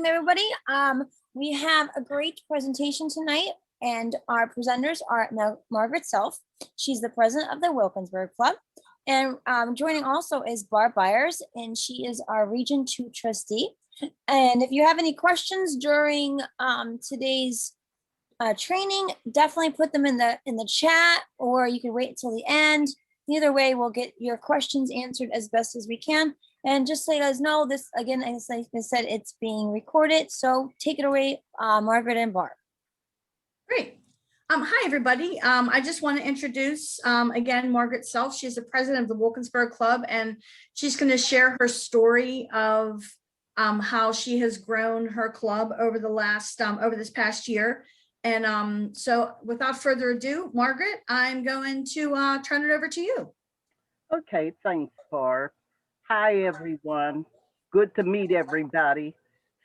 Everybody. We have a great presentation tonight, and our presenters are Margaret Self. She's the president of the Wilkinsburg Club. And joining also is Barb Byers, and she is our Region 2 trustee. And if you have any questions during today's training, definitely put them in the chat, or you can wait until the end. Either way, we'll get your questions answered as best as we can. And just so you guys know, this, again, as I said, it's being recorded. So take it away, Margaret and Barb. Great. Hi, everybody. I just want to introduce, again, Margaret Self. She's the president of the Wilkinsburg Club, and she's going to share her story of how she has grown her club over the last, over this past year. And so without further ado, Margaret, I'm going to turn it over to you. Okay, thanks, Barb. Hi, everyone. Good to meet everybody.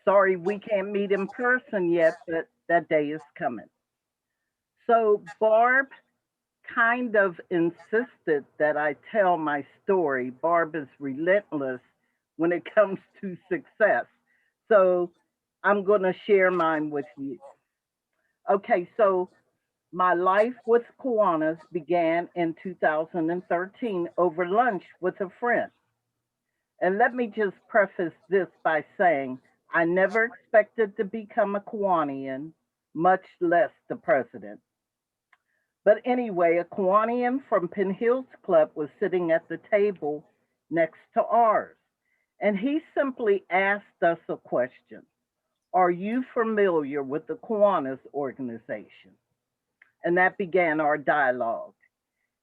Sorry we can't meet in person yet, but that day is coming. So Barb kind of insisted that I tell my story. Barb is relentless when it comes to success. So I'm going to share mine with you. Okay, so my life with Kiwanis began in 2013 over lunch with a friend. And let me just preface this by saying I never expected to become a Kiwanian, much less the president. But anyway, a Kiwanian from Penn Hills Club was sitting at the table next to ours. And he simply asked us a question. Are you familiar with the Kiwanis organization? And that began our dialogue.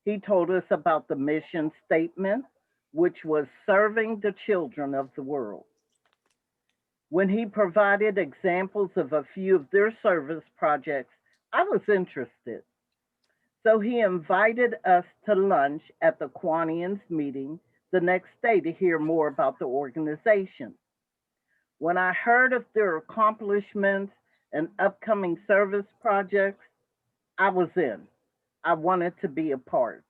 He told us about the mission statement, which was serving the children of the world. When he provided examples of a few of their service projects, I was interested. So he invited us to lunch at the Kiwanians meeting the next day to hear more about the organization. When I heard of their accomplishments and upcoming service projects, I was in. I wanted to be a part.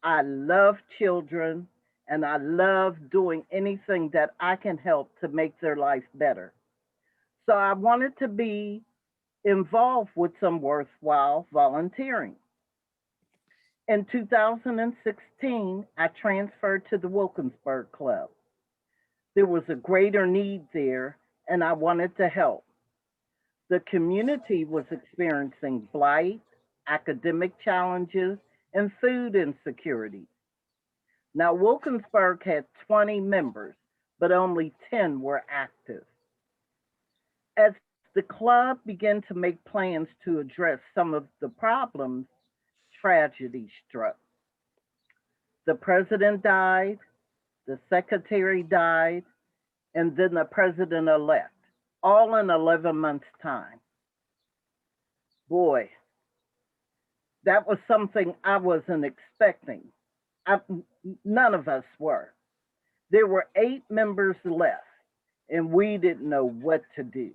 I love children, and I love doing anything that I can help to make their life better. So I wanted to be involved with some worthwhile volunteering. In 2016, I transferred to the Wilkinsburg Club. There was a greater need there, and I wanted to help. The community was experiencing blight, academic challenges, and food insecurity. Now, Wilkinsburg had 20 members, but only 10 were active. As the club began to make plans to address some of the problems, tragedy struck. The president died, the secretary died, and then the president-elect, all in 11 months' time. Boy, that was something I wasn't expecting. None of us were. There were 8 members left, and we didn't know what to do.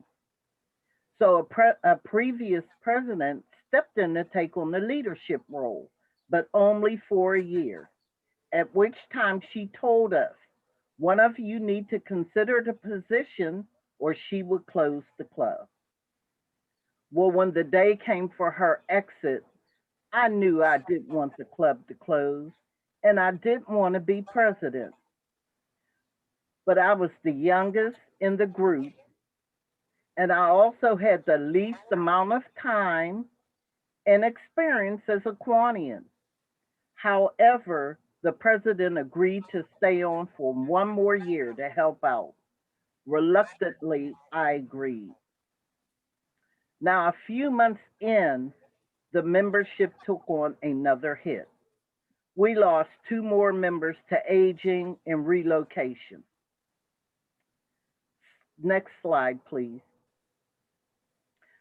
So a previous president stepped in to take on the leadership role, but only for a year, at which time she told us, one of you need to consider the position or she would close the club. Well, when the day came for her exit, I knew I didn't want the club to close, and I didn't want to be president. But I was the youngest in the group, and I also had the least amount of time and experience as a Kiwanian. However, the president agreed to stay on for 1 more year to help out. Reluctantly, I agreed. Now, a few months in, the membership took on another hit. We lost 2 more members to aging and relocation. Next slide, please.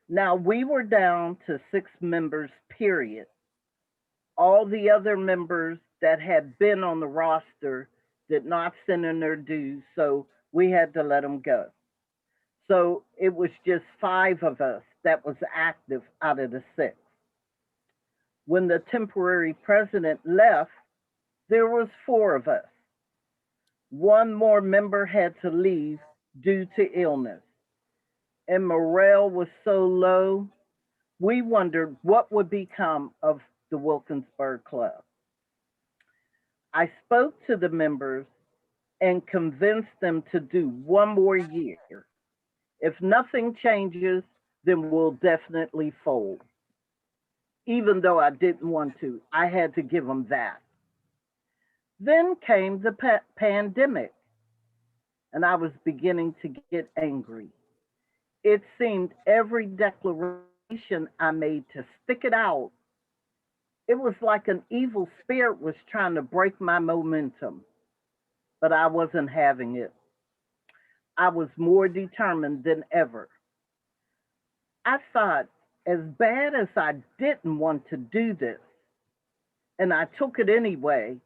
Now, we were down to 6 members, period. All the other members that had been on the roster did not send in their dues, so we had to let them go. So it was just 5 of us that was active out of the 6. When the temporary president left, there was 4 of us. 1 more member had to leave due to illness. and morale was so low, we wondered what would become of the Wilkinsburg Club. I spoke to the members and convinced them to do one more year. If nothing changes, then we'll definitely fold. Even though I didn't want to, I had to give them that. Then came the pandemic, and I was beginning to get angry. It seemed every declaration I made to stick it out, it was like an evil spirit was trying to break my momentum, but I wasn't having it. I was more determined than ever. I thought, as bad as I didn't want to do this, and I took it anyway,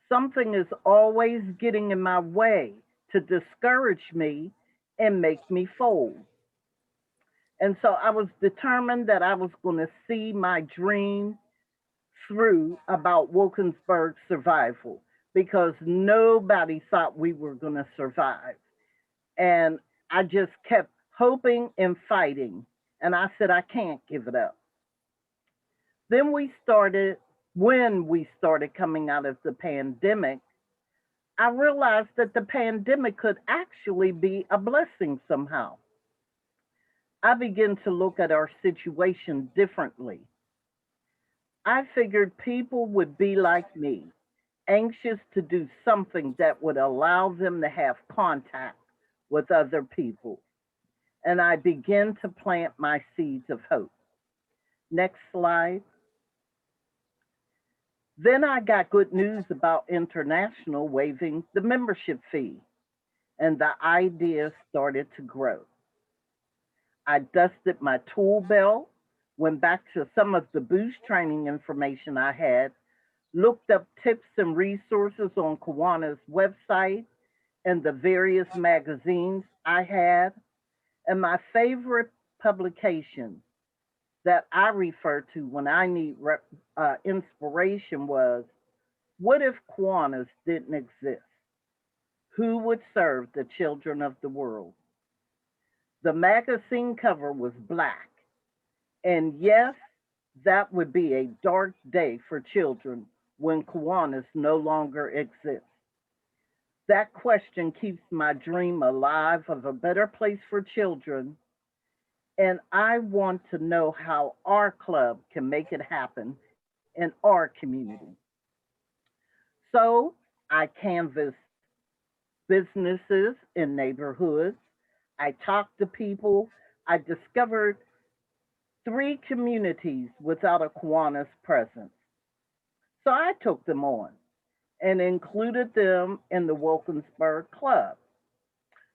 something is always getting in my way to discourage me and make me fold. And so I was determined that I was going to see my dream through about Wilkinsburg survival because nobody thought we were going to survive. And I just kept hoping and fighting. And I said, I can't give it up. Then when we started coming out of the pandemic, I realized that the pandemic could actually be a blessing somehow. I began to look at our situation differently. I figured people would be like me, anxious to do something that would allow them to have contact with other people. And I began to plant my seeds of hope. Next slide. Then I got good news about International waiving the membership fee, and the idea started to grow. I dusted my tool belt, went back to some of the boost training information I had, looked up tips and resources on Kiwanis' website and the various magazines I had. And my favorite publication that I refer to when I need inspiration was, what if Kiwanis didn't exist? Who would serve the children of the world? The magazine cover was black. And yes, that would be a dark day for children when Kiwanis no longer exists. That question keeps my dream alive of a better place for children. And I want to know how our club can make it happen in our community. So I canvassed businesses in neighborhoods. I talked to people. I discovered 3 communities without a Kiwanis presence. So I took them on and included them in the Wilkinsburg Club.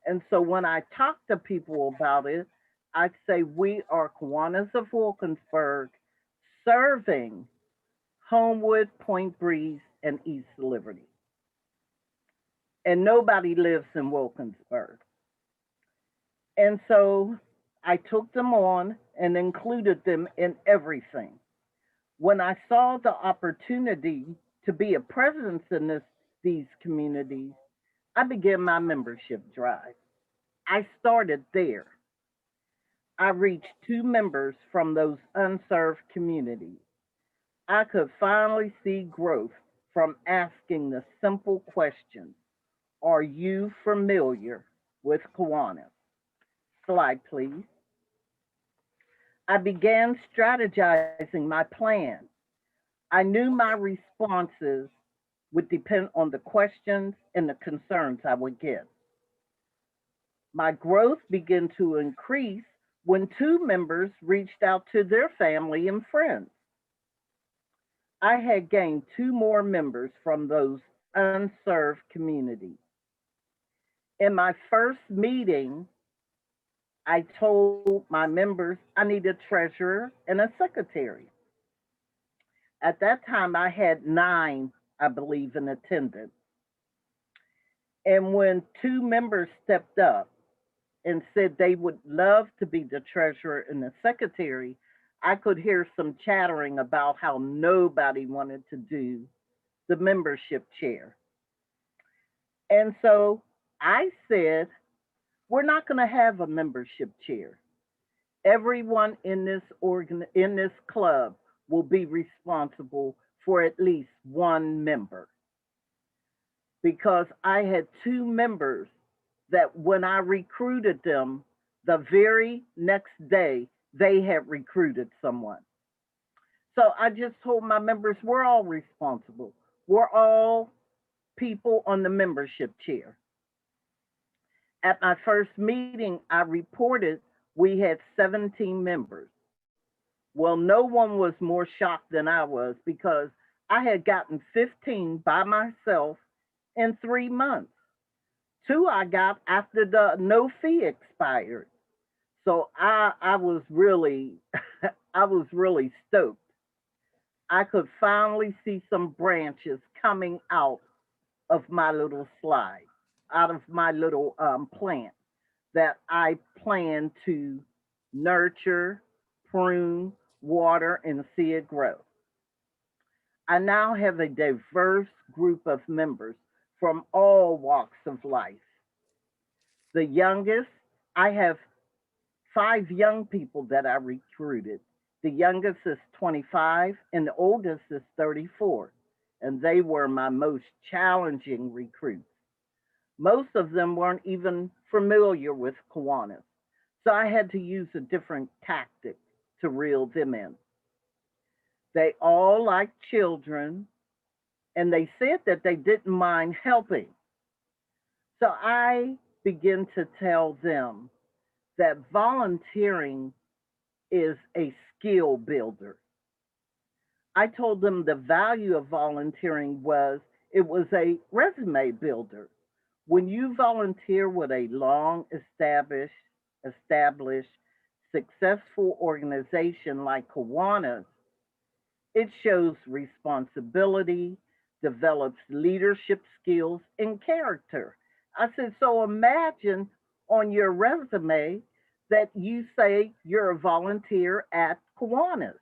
And so when I talk to people about it, I say we are Kiwanis of Wilkinsburg serving Homewood, Point Breeze, and East Liberty. And nobody lives in Wilkinsburg. And so I took them on and included them in everything. When I saw the opportunity to be a presence in these communities, I began my membership drive. I started there. I reached 2 members from those unserved communities. I could finally see growth from asking the simple question, are you familiar with Kiwanis? Slide, please. I began strategizing my plan. I knew my responses would depend on the questions and the concerns I would get. My growth began to increase when 2 members reached out to their family and friends. I had gained 2 more members from those unserved communities. In my first meeting, I told my members I need a treasurer and a secretary. At that time, I had 9, I believe, in attendance. And when 2 members stepped up and said they would love to be the treasurer and the secretary, I could hear some chattering about how nobody wanted to do the membership chair. And so I said, we're not going to have a membership chair. Everyone in in this club will be responsible for at least one member, because I had two members that when I recruited them, the very next day they had recruited someone. So I just told my members, we're all responsible. We're all people on the membership chair. At my first meeting, I reported we had 17 members. Well, no one was more shocked than I was, because I had gotten 15 by myself in 3 months. Two I got after the no fee expired. So I was really I was really stoked. I could finally see some branches coming out of my little slide, out of my little plant that I plan to nurture, prune, water, and see it grow. I now have a diverse group of members from all walks of life. The youngest, I have 5 young people that I recruited. The youngest is 25 and the oldest is 34. And they were my most challenging recruits. Most of them weren't even familiar with Kiwanis. So I had to use a different tactic to reel them in. They all like children, and they said that they didn't mind helping. So I began to tell them that volunteering is a skill builder. I told them the value of volunteering was it was a resume builder. When you volunteer with a long established, successful organization like Kiwanis, it shows responsibility, develops leadership skills and character. I said, so imagine on your resume that you say you're a volunteer at Kiwanis.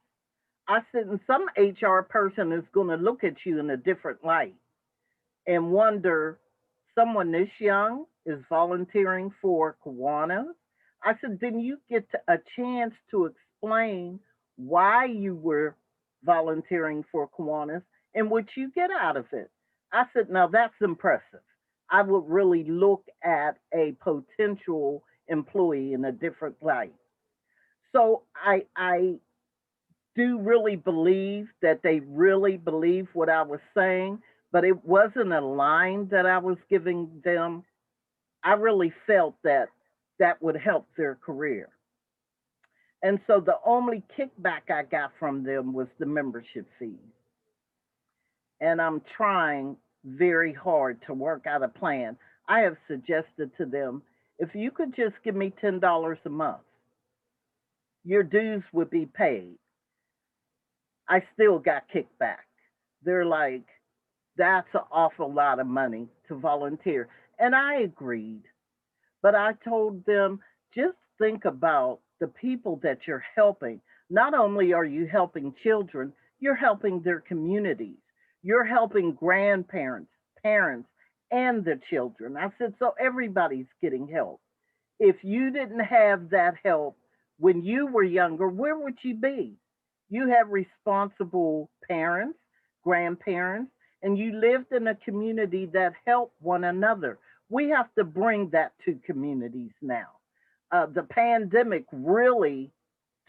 I said, and some HR person is going to look at you in a different light and wonder, someone this young is volunteering for Kiwanis? I said, then you get a chance to explain why you were volunteering for Kiwanis and what you get out of it. I said, now that's impressive. I would really look at a potential employee in a different light. So I do really believe that they really believe what I was saying, but it wasn't a line that I was giving them. I really felt that that would help their career. And so the only kickback I got from them was the membership fees. And I'm trying very hard to work out a plan. I have suggested to them, if you could just give me $10 a month, your dues would be paid. I still got kickback. They're like, that's an awful lot of money to volunteer. And I agreed. But I told them, just think about the people that you're helping. Not only are you helping children, you're helping their communities. You're helping grandparents, parents, and the children. I said, so everybody's getting help. If you didn't have that help when you were younger, where would you be? You have responsible parents, grandparents, and you lived in a community that helped one another. We have to bring that to communities now. The pandemic really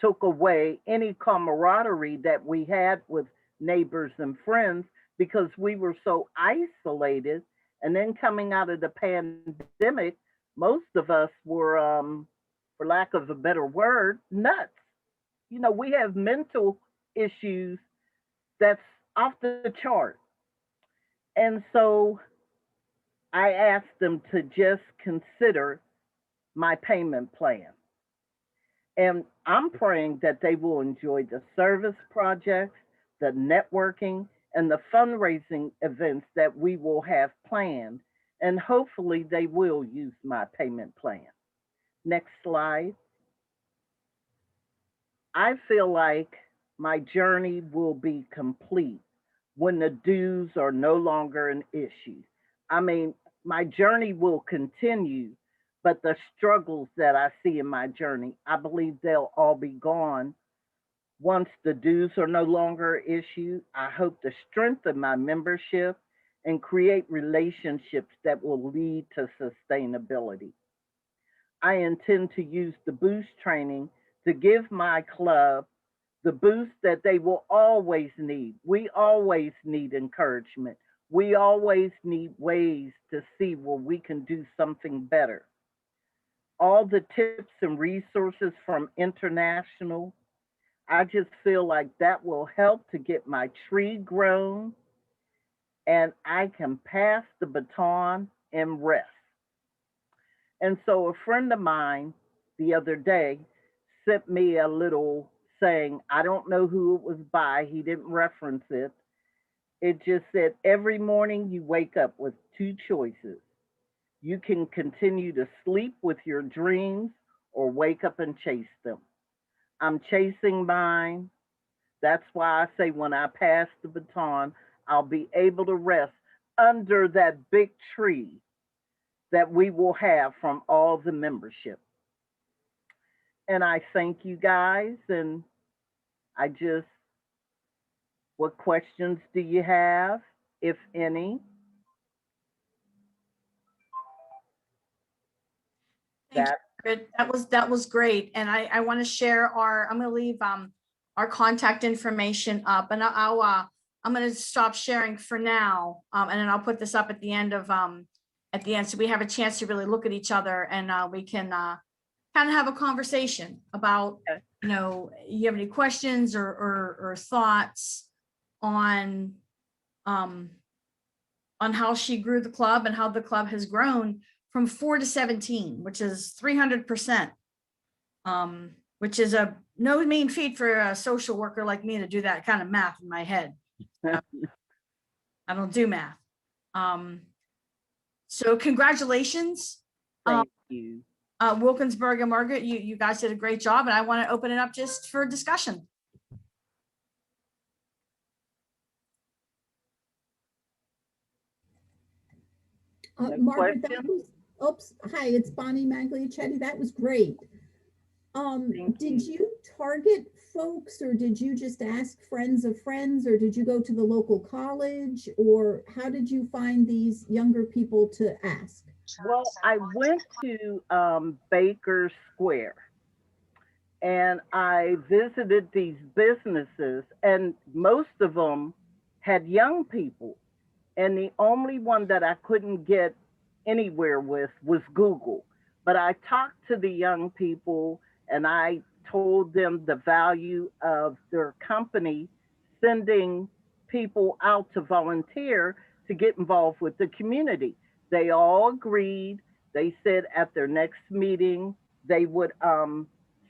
took away any camaraderie that we had with neighbors and friends because we were so isolated. And then coming out of the pandemic, most of us were, for lack of a better word, nuts. You know, we have mental issues that's off the chart. And so I asked them to just consider my payment plan. And I'm praying that they will enjoy the service projects, the networking, and the fundraising events that we will have planned. And hopefully they will use my payment plan. Next slide. I feel like my journey will be complete when the dues are no longer an issue. I mean, my journey will continue, but the struggles that I see in my journey, I believe they'll all be gone once the dues are no longer issued. I hope to strengthen my membership and create relationships that will lead to sustainability. I intend to use the boost training to give my club the boost that they will always need. We always need encouragement. We always need ways to see where we can do something better. All the tips and resources from international, I just feel like that will help to get my tree grown and I can pass the baton and rest. And so a friend of mine the other day sent me a little saying, I don't know who it was by, he didn't reference it. It just said, every morning you wake up with two choices. You can continue to sleep with your dreams or wake up and chase them. I'm chasing mine. That's why I say when I pass the baton, I'll be able to rest under that big tree that we will have from all the membership. And I thank you guys. And I just, what questions do you have, if any? Thanks, Margaret. That was great. And I want to share I'm going to leave our contact information up, and I'm going to stop sharing for now. And then I'll put this up at the end so we have a chance to really look at each other, and we can kind of have a conversation about, Okay. You have any questions or thoughts on how she grew the club and how the club has grown from 4 to 17, which is 300%, which is no mean feat for a social worker like me to do that kind of math in my head. I don't do math. So congratulations. Thank you. Wilkinsburg and Margaret, you guys did a great job, and I want to open it up just for discussion. No Margaret, questions? hi, it's Bonnie Magliacetti. That was great. Thank Did you. you target folks, or did you just ask friends of friends, or did you go to the local college, or how did you find these younger people to ask? Well, I went to Baker Square and I visited these businesses, and most of them had young people. And the only one that I couldn't get anywhere with was Google. But I talked to the young people and I told them the value of their company sending people out to volunteer to get involved with the community. They all agreed. They said at their next meeting they would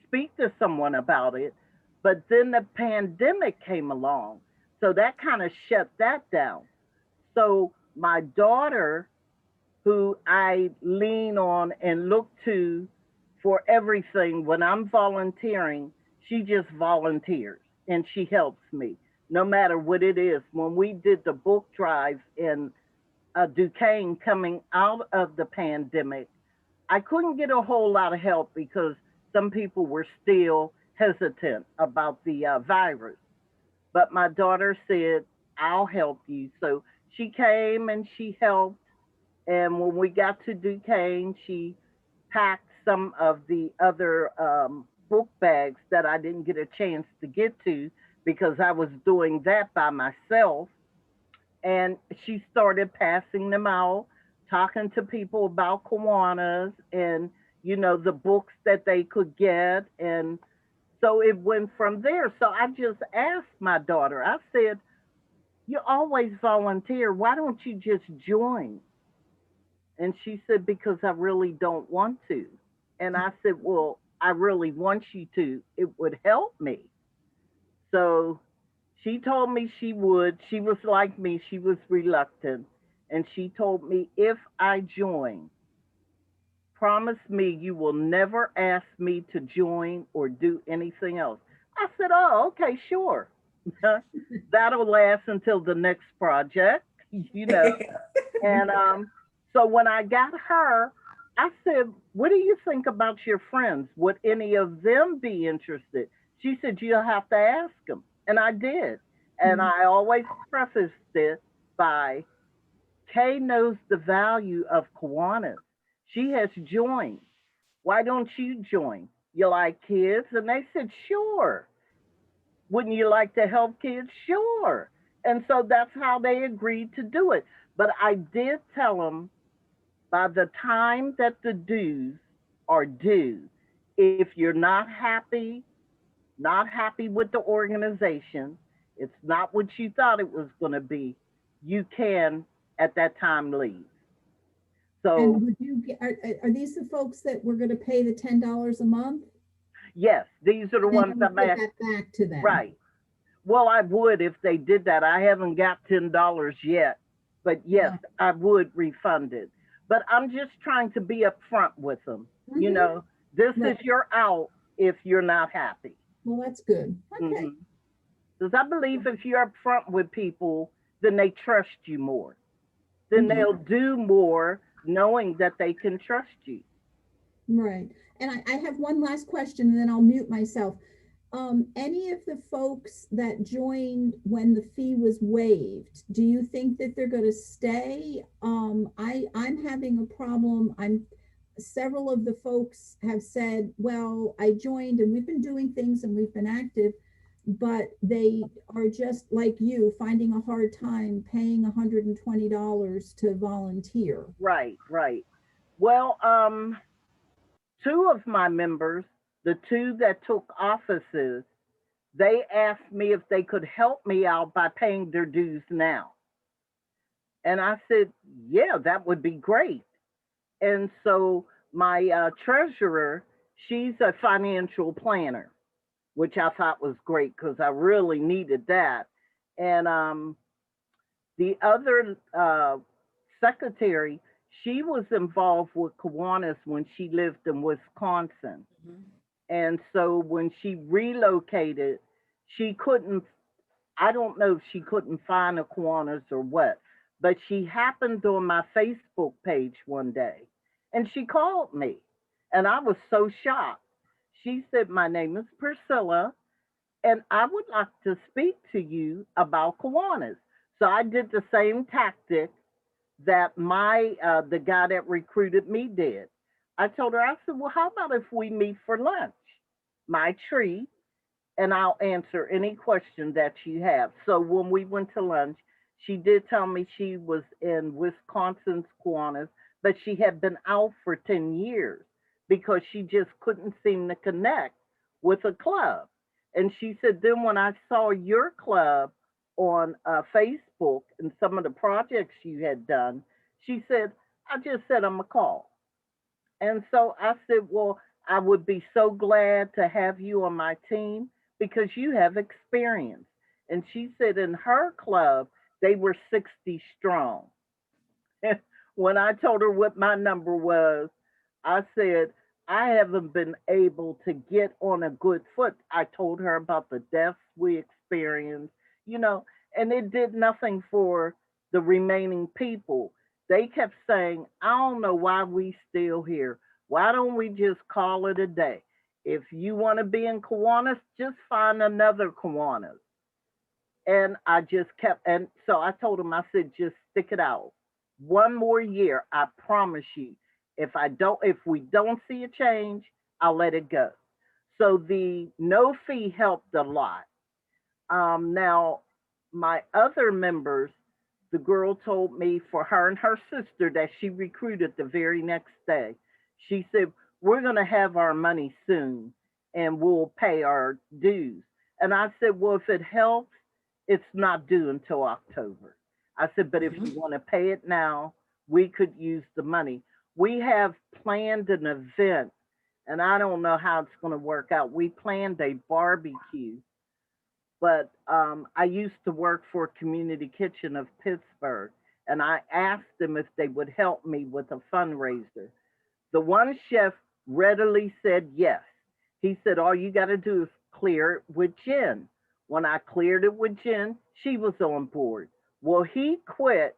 speak to someone about it. But then the pandemic came along. So that kind of shut that down. So my daughter, who I lean on and look to for everything when I'm volunteering, she just volunteers and she helps me no matter what it is. When we did the book drive in Duquesne coming out of the pandemic, I couldn't get a whole lot of help because some people were still hesitant about the virus. But my daughter said, I'll help you. So she came and she helped. And when we got to Duquesne, she packed some of the other book bags that I didn't get a chance to get to because I was doing that by myself. And she started passing them out, talking to people about Kiwanis and, the books that they could get. And so it went from there. So I just asked my daughter, I said, you always volunteer. Why don't you just join? And she said, because I really don't want to. And I said, well, I really want you to. It would help me. So she told me she would. She was like me. She was reluctant. And she told me, if I join, promise me you will never ask me to join or do anything else. I said, oh, okay, sure. That'll last until the next project, And so when I got her, I said, what do you think about your friends? Would any of them be interested? She said, you'll have to ask them. And I did. And Mhm. I always prefaced it by Kay knows the value of Kiwanis. She has joined. Why don't you join? You like kids? And they said, sure. Wouldn't you like to help kids? Sure. And so that's how they agreed to do it. But I did tell them by the time that the dues are due, if you're not happy with the organization, it's not what you thought it was going to be, you can at that time leave. And So, would you, are these the folks that were gonna pay the $10 a month? yes, these are the And then ones you that would may, give that back to them? right. Well, I would if they did that. I haven't got $10 yet, but yes, I would refund it. But I'm just trying to be upfront with them. You Mhm. know, this is Right. your out if you're not happy. Well, that's good. Okay. Because I believe if you're upfront with people, then they trust you more. Then Mhm. they'll do more knowing that they can trust you. Right. And I have one last question and then I'll mute myself. Any of the folks that joined when the fee was waived, do you think that they're going to stay? I'm having a problem. Several of the folks have said, well, I joined and we've been doing things and we've been active, but they are just like you, finding a hard time paying $120 to volunteer. Right, right. Well, two of my members, the two that took offices, they asked me if they could help me out by paying their dues now. And I said, yeah, that would be great. And so my treasurer, she's a financial planner, which I thought was great because I really needed that. And the other secretary, she was involved with Kiwanis when she lived in Wisconsin. And so when she relocated, she couldn't, I don't know if she couldn't find a Kiwanis or what, but she happened on my Facebook page one day and she called me. And I was so shocked. She said, my name is Priscilla and I would like to speak to you about Kiwanis. So I did the same tactic that my the guy that recruited me did. I told her, I said, well, how about if we meet for lunch? My treat, and I'll answer any question that you have. So when we went to lunch, she did tell me she was in Wisconsin's Kiwanis, but she had been out for 10 years because she just couldn't seem to connect with a club. And she said, then when I saw your club on Facebook and some of the projects you had done, she said, I just said, I'm a call. And so I said, well, I would be so glad to have you on my team because you have experience. And she said in her club, they were 60 strong. When I told her what my number was, I said, I haven't been able to get on a good foot. I told her about the deaths we experienced, you know, and it did nothing for the remaining people. They kept saying, I don't know why we still here. Why don't we just call it a day? If you want to be in Kiwanis, just find another Kiwanis. And I just kept, and so I told him, I said, just stick it out. One more year, I promise you. If we don't see a change, I'll let it go. So the no fee helped a lot. Now, my other members, the girl told me for her and her sister that she recruited the very next day. She said, we're going to have our money soon and we'll pay our dues. And I said, well, if it helps, it's not due until October. I said, but if you want to pay it now, we could use the money. We have planned an event, and I don't know how it's going to work out. We planned a barbecue, but I used to work for Community Kitchen of Pittsburgh, and I asked them if they would help me with a fundraiser. The one chef readily said yes. He said, all you got to do is clear it with Jen. When I cleared it with Jen, she was on board. Well, he quit.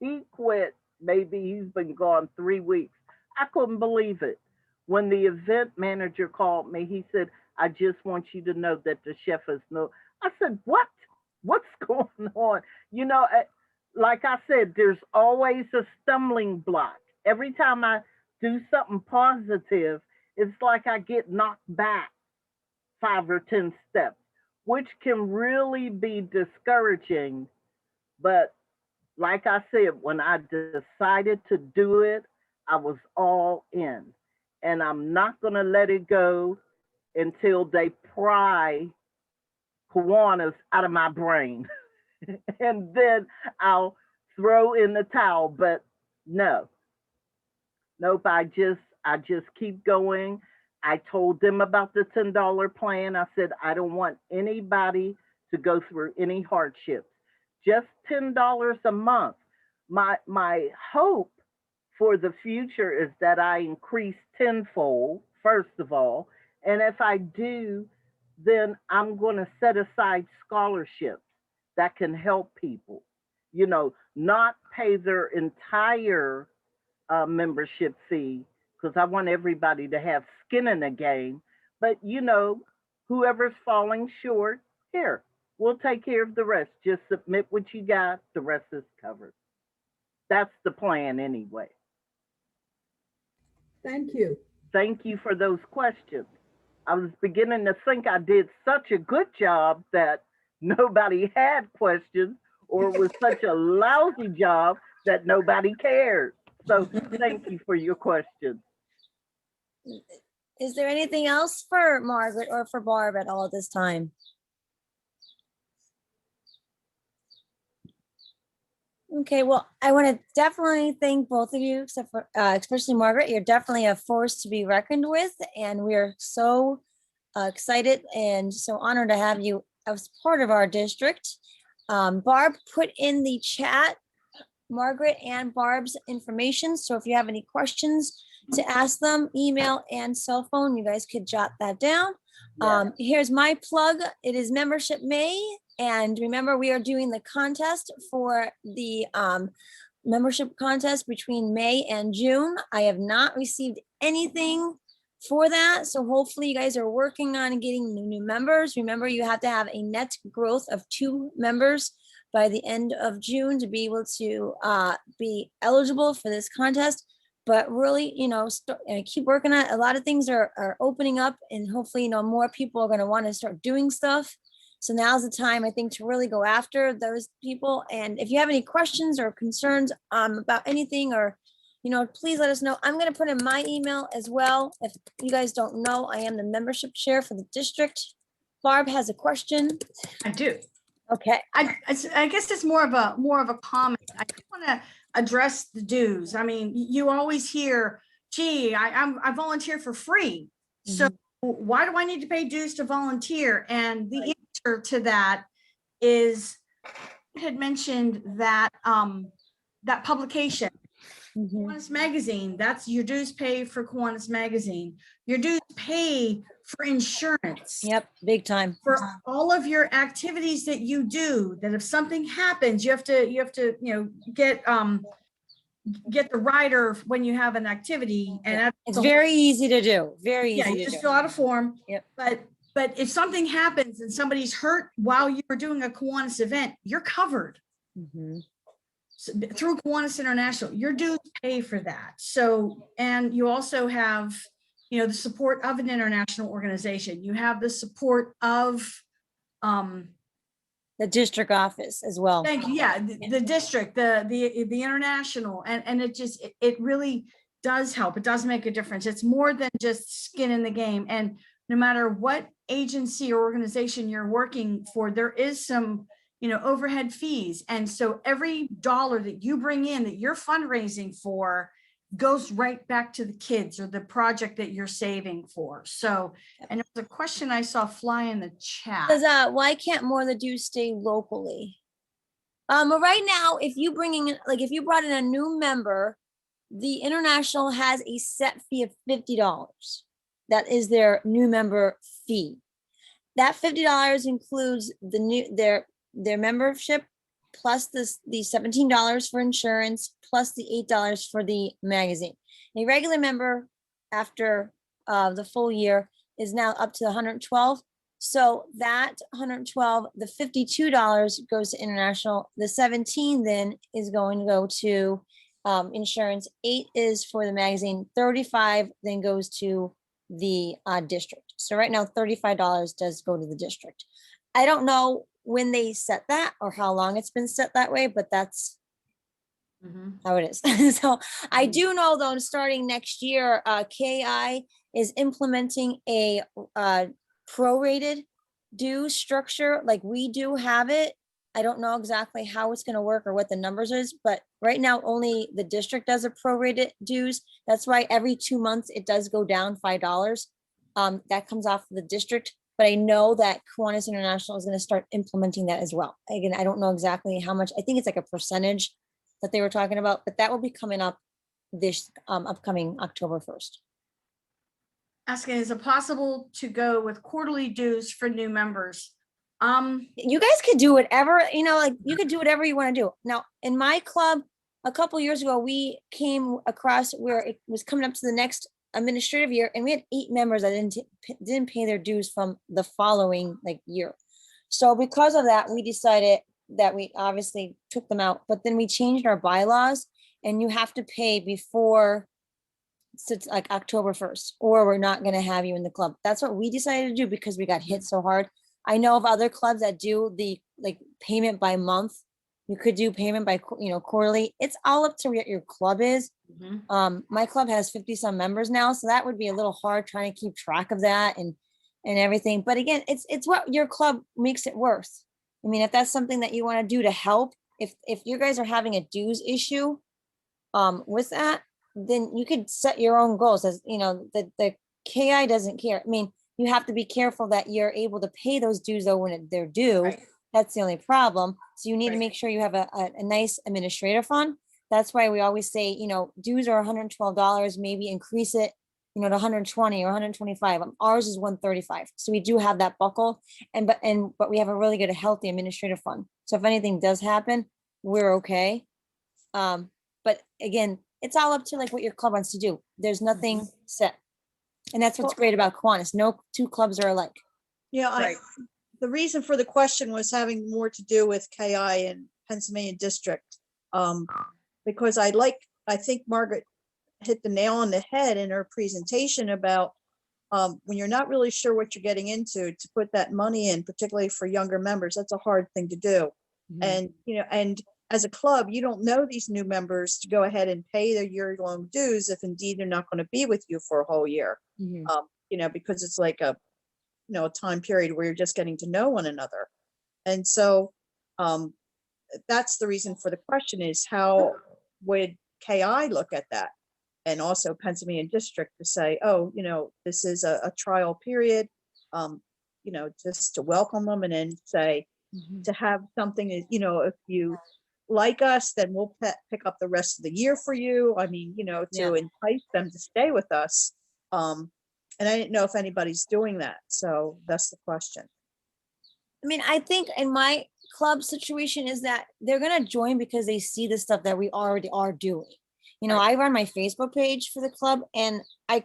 He quit. Maybe he's been gone 3 weeks. I couldn't believe it. When the event manager called me, he said, I just want you to know that the chef is no. I said, what? What's going on? You know, like I said, there's always a stumbling block. Every time I do something positive, it's like I get knocked back 5 or 10 steps, which can really be discouraging. But like I said, when I decided to do it, I was all in. And I'm not going to let it go until they pry Kiwanis out of my brain. And then I'll throw in the towel. But no, nope, I just keep going. I told them about the $10 plan. I said, I don't want anybody to go through any hardships. Just $10 a month. My hope for the future is that I increase tenfold, first of all. And if I do, then I'm going to set aside scholarships that can help people, not pay their entire membership fee, because I want everybody to have skin in the game. But, whoever's falling short, here, we'll take care of the rest. Just submit what you got. The rest is covered. That's the plan anyway. Thank you. Thank you for those questions. I was beginning to think I did such a good job that nobody had questions, or it was such a lousy job that nobody cared. So thank you for your questions. Is there anything else for Margaret or for Barb at all at this time? Okay, well, I want to definitely thank both of you, except for especially Margaret. You're definitely a force to be reckoned with, and we are so excited and so honored to have you as part of our district. Barb put in the chat Margaret and Barb's information, so if you have any questions to ask them, email and cell phone, you guys could jot that down. Yeah. Here's my plug. It is Membership May. And remember, we are doing the contest for the membership contest between May and June. I have not received anything for that. So hopefully you guys are working on getting new members. Remember, you have to have a net growth of 2 members by the end of June to be able to be eligible for this contest. But really, keep working on it. A lot of things are opening up, and hopefully, more people are going to want to start doing stuff. So now's the time, I think, to really go after those people. And if you have any questions or concerns about anything, or, please let us know. I'm going to put in my email as well. If you guys don't know, I am the membership chair for the district. Barb has a question. I do. Okay. I guess it's more of a comment. I just want to address the dues. I mean, you always hear, gee, I volunteer for free. So why do I need to pay dues to volunteer? And the answer to that is, I had mentioned that that publication, Kiwanis Magazine, that's your dues pay for Kiwanis Magazine. Your dues pay for insurance. Yep, big time. For all of your activities that you do, that if something happens, you have to get the rider when you have an activity, and it's very easy to do. Very easy. Yeah, you just fill out a form. Yep. But if something happens and somebody's hurt while you were doing a Kiwanis event, you're covered. So, through Kiwanis International, your dues pay for that. So, and you also have, the support of an international organization. You have the support of the district office as well. Thank you. Yeah, the district, the international, and it really does help. It does make a difference. It's more than just skin in the game. And no matter what agency or organization you're working for, there is some, overhead fees. And so every dollar that you bring in that you're fundraising for goes right back to the kids or the project that you're saving for. So, and there's a question I saw fly in the chat. Why can't more of the dues stay locally? Right now, if you brought in a new member, the international has a set fee of $50. That is their new member fee. That $50 includes their membership, plus the $17 for insurance, plus the $8 for the magazine. A regular member after the full year is now up to 112. So that 112, the $52 goes to international. The 17 then is going to go to insurance. 8 is for the magazine. 35 then goes to the district. So right now, $35 does go to the district. I don't know when they set that or how long it's been set that way, but that's how it is. So I do know though, starting next year, KI is implementing a prorated due structure like we do have it. I don't know exactly how it's going to work or what the numbers is, but right now only the district does a prorated dues. That's why every 2 months it does go down $5. That comes off the district, but I know that Kiwanis International is going to start implementing that as well. Again, I don't know exactly how much. I think it's like a percentage that they were talking about, but that will be coming up this upcoming October 1st. Asking, is it possible to go with quarterly dues for new members? You guys could do whatever, like you could do whatever you want to do. Now, in my club, a couple years ago, we came across where it was coming up to the next administrative year, and we had 8 members that didn't pay their dues from the following year. So because of that, we decided that we obviously took them out, but then we changed our bylaws, and you have to pay before like October 1st, or we're not going to have you in the club. That's what we decided to do because we got hit so hard. I know of other clubs that do the payment by month. You could do payment by, quarterly. It's all up to what your club is. My club has 50 some members now, so that would be a little hard trying to keep track of that and everything. But again, it's what your club makes it worth. I mean, if that's something that you want to do to help, if you guys are having a dues issue with that, then you could set your own goals. As the KI doesn't care. I mean, you have to be careful that you're able to pay those dues though when they're due. Right. That's the only problem. So you need to Right. make sure you have a nice administrative fund. That's why we always say, dues are $112, maybe increase it, to 120 or 125. Ours is 135. So we do have that buckle, but we have a really good, healthy administrative fund. So if anything does happen, we're okay. But again, it's all up to what your club wants to do. There's nothing set. And that's what's great about Kiwanis. No 2 clubs are alike. Yeah, Right. the reason for the question was having more to do with KI and Pennsylvania District. Because I think Margaret hit the nail on the head in her presentation about when you're not really sure what you're getting into, to put that money in, particularly for younger members, that's a hard thing to do. And, and as a club, you don't know these new members to go ahead and pay their year-long dues if indeed they're not going to be with you for a whole year. Because it's like a time period where you're just getting to know one another. And so that's the reason for the question, is how would KI look at that? And also Pennsylvania District to say, oh, this is a trial period, just to welcome them, and then say, to have something, if you like us, then we'll pick up the rest of the year for you. I mean, to entice them to stay with us. And I didn't know if anybody's doing that. So that's the question. I mean, I think in my club situation is that they're going to join because they see the stuff that we already are doing. I run my Facebook page for the club, and I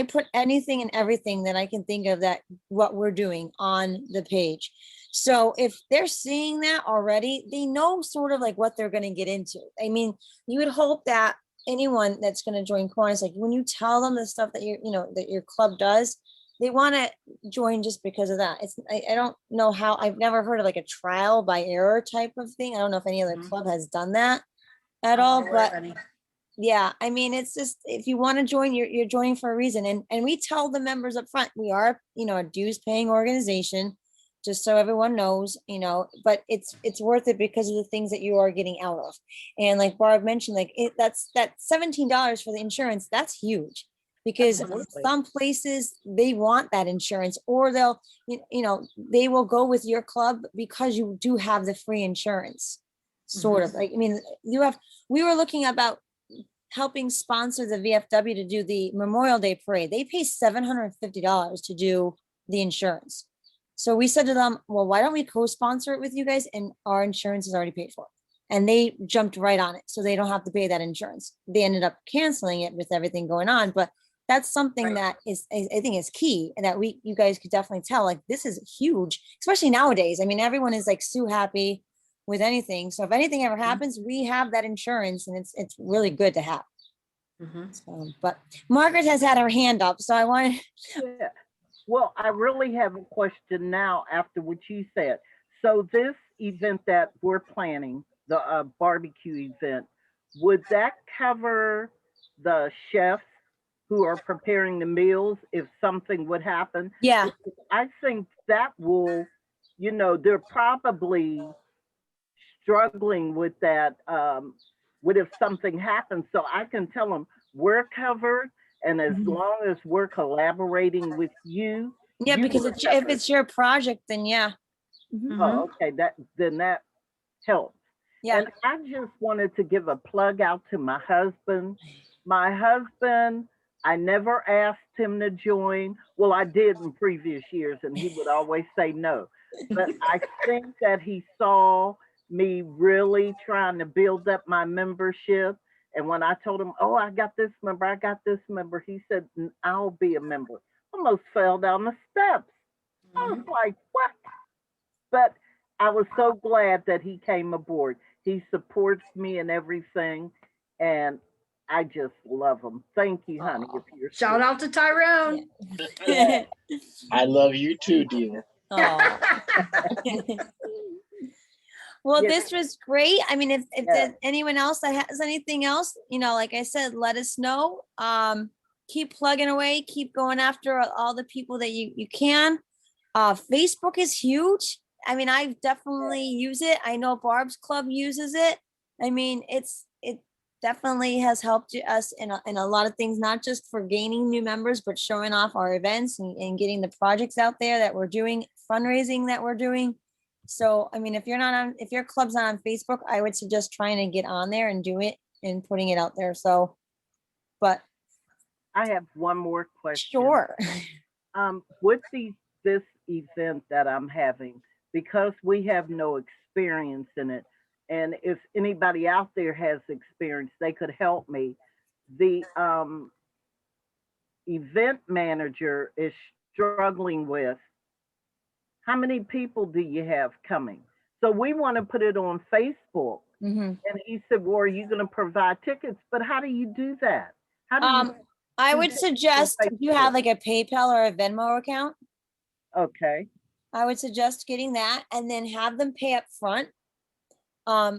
put anything and everything that I can think of that what we're doing on the page. So if they're seeing that already, they know sort of what they're going to get into. I mean, you would hope that anyone that's going to join Kiwanis, when you tell them the stuff that that your club does, they want to join just because of that. I don't know how. I've never heard of a trial by error type of thing. I don't know if any other club has done that at all, but yeah, I mean, it's just, if you want to join, you're joining for a reason. And we tell the members up front, we are, a dues paying organization, just so everyone knows, but it's worth it because of the things that you are getting out of. And like Barb mentioned, that's that $17 for the insurance. That's huge, because Absolutely. some places they want that insurance, or they'll, they will go with your club because you do have the free insurance, sort of. I mean, we were looking about helping sponsor the VFW to do the Memorial Day parade. They pay $750 to do the insurance. So we said to them, well, why don't we co-sponsor it with you guys? And our insurance is already paid for. and they jumped right on it. So they don't have to pay that insurance. They ended up canceling it with everything going on, but that's something Right. that is, I think is key, and that you guys could definitely tell, like, this is huge, especially nowadays. I mean, everyone is like so happy with anything. So if anything ever happens, we have that insurance, and it's really good to have. Mhm. So, but Margaret has had her hand up, so I want to, Yeah. Well, I really have a question now after what you said. So this event that we're planning, the barbecue event, would that cover the chefs who are preparing the meals if something would happen? yeah, Because I think that will, they're probably struggling with that, with if something happens. So I can tell them we're covered, and as Mhm. long as we're collaborating with you, yeah, you because are if covered. it's your project, then yeah. Mhm. Mhm. Oh, okay, that helps. Yeah. And I just wanted to give a plug out to my husband. My husband, I never asked him to join. Well, I did in previous years, and he would always say no. But I think that he saw me really trying to build up my membership. And when I told him, oh, I got this member, he said, I'll be a member. Almost fell down the steps. I was Mhm. like, what? But I was so glad that he came aboard. He supports me and everything, and I just love him. Thank you, honey. Aw. If you're Shout out to Tyrone. Yeah. I love you too, dear. Aw. Well, Yes, this was great. I mean, if yeah. there's anyone else that has anything else, like I said, let us know. Keep plugging away, keep going after all the people that you can. Facebook is huge. I mean, I definitely use it. I know Barb's club uses it. I mean, it definitely has helped us in a lot of things, not just for gaining new members, but showing off our events and getting the projects out there that we're doing, fundraising that we're doing. So, I mean, if your club's not on Facebook, I would suggest trying to get on there and do it and putting it out there. So, but I have one more question. sure. With this event that I'm having, because we have no experience in it, and if anybody out there has experience, they could help me. The event manager is struggling with how many people do you have coming? So we want to put it on Facebook. Mhm. And he said, well, are you going to provide tickets? But how do you do that? How do you I do would tickets on suggest if you have Facebook? like a PayPal or a Venmo account, Okay. I would suggest getting that and then have them pay up front.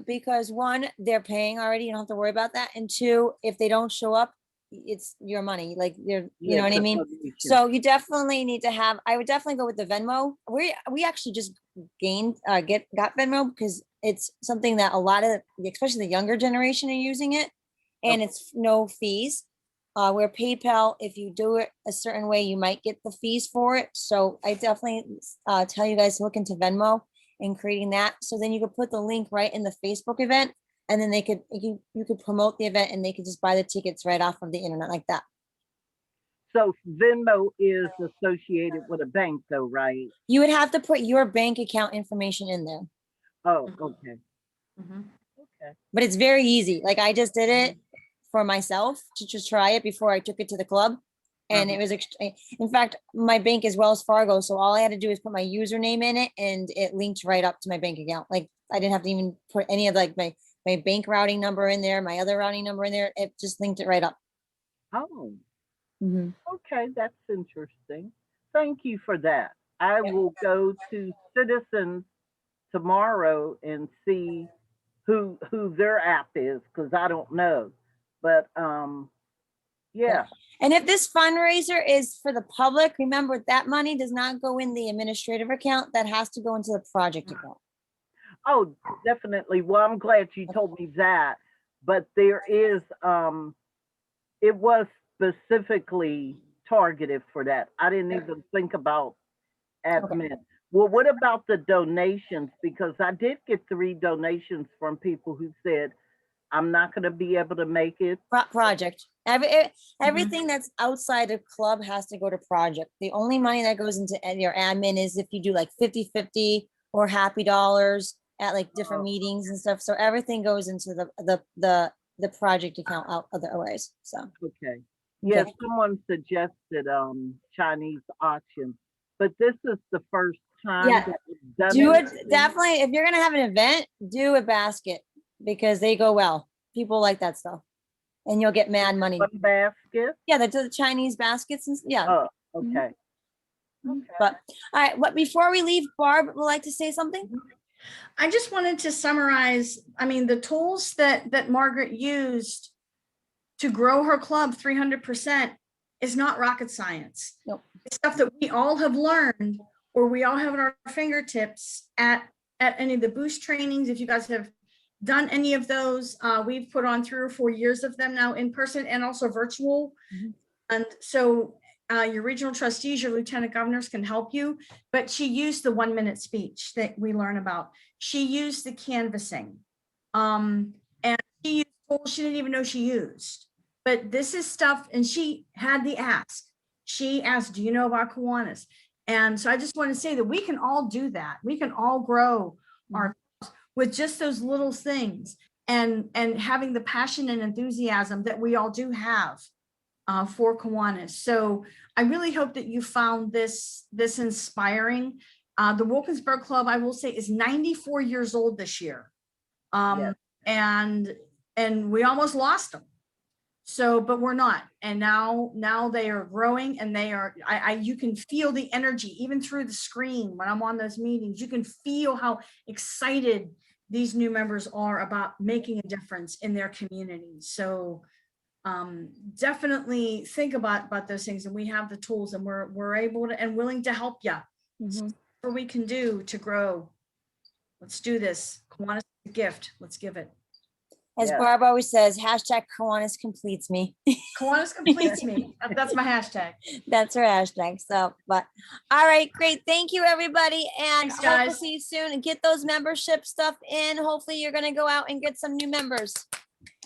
Because one, they're paying already, you don't have to worry about that. And two, if they don't show up, it's your money. Like you Yeah, know what I it's a mean? donation. So you definitely need to I would definitely go with the Venmo. We actually just got Venmo because it's something that a lot of, especially the younger generation are using it, and it's no fees. Where PayPal, if you do it a certain way, you might get the fees for it. So I definitely tell you guys to look into Venmo and creating that. So then you could put the link right in the Facebook event, and then you could promote the event, and they could just buy the tickets right off of the internet like that. So Venmo is associated with a bank though, right? You would have to put your bank account information in there, Oh, Mhm. okay. Mhm. Okay. but it's very easy. Like I just did it for myself to just try it before I took it to the club. And it was, in fact, my bank is Wells Fargo. So all I had to do is put my username in it, and it linked right up to my bank account. Like I didn't have to even put any of like my bank routing number in there, my other routing number in there. It just linked it right up. Oh, Mhm. okay. That's interesting. Thank you for that. I will go to Citizens tomorrow and see who their app is because I don't know. But yeah. And if this fundraiser is for the public, remember that money does not go in the administrative account. That has to go into the project account. Oh, definitely. Well, I'm glad you told me that. But there is it was specifically targeted for that. I didn't even think about admin. Well, what about the donations? Because I did get 3 donations from people who said, I'm not going to be able to make it. Project. Everything that's outside of club has to go to project. The only money that goes into your admin is if you do like 50-50 or Happy Dollars. at like different Oh. meetings and stuff. So everything goes into the project account out otherwise. So Okay. Yes, Okay. someone suggested Chinese auction, but this is the first time Yeah. that we've done do it. it definitely. If you're gonna have an event, do a basket because they go well. People like that stuff, and you'll get mad money. One basket. Yeah, the Chinese baskets and yeah. Oh, okay. Okay. But all right, what before we leave, Barb would like to say something. I just wanted to summarize, I mean, the tools that Margaret used to grow her club 300% is not rocket science. Nope. It's stuff that we all have learned or we all have at our fingertips at any of the boost trainings. If you guys have done any of those, we've put on 3 or 4 years of them now in person and also virtual. Mhm. And so your regional trustees, your lieutenant governors can help you, but she used the 1-minute speech that we learn about. She used the canvassing. And she used tools she didn't even know she used. But this is stuff, and she had the ask. She asked, do you know about Kiwanis? And so I just want to say that we can all do that. We can all grow our with just those little things and having the passion and enthusiasm that we all do have for Kiwanis. So I really hope that you found this inspiring. The Wilkinsburg Club, I will say, is 94 years old this year. Yes. And we almost lost them. So, but we're not. And now they are growing and they are, you can feel the energy even through the screen when I'm on those meetings. You can feel how excited these new members are about making a difference in their communities. So definitely think about those things, and we have the tools, and we're able to and willing to help you. Mhm. Whatever we can do to grow. Let's do this. Kiwanis is a gift. Let's give it. As Yeah. Barb always says, hashtag Kiwanis completes me. Kiwanis completes me. That's my hashtag. That's her hashtag. So, but all right, great. Thank you, everybody. And Thanks, I hope to guys. see you soon and get those membership stuff in. Hopefully, you're going to go out and get some new members.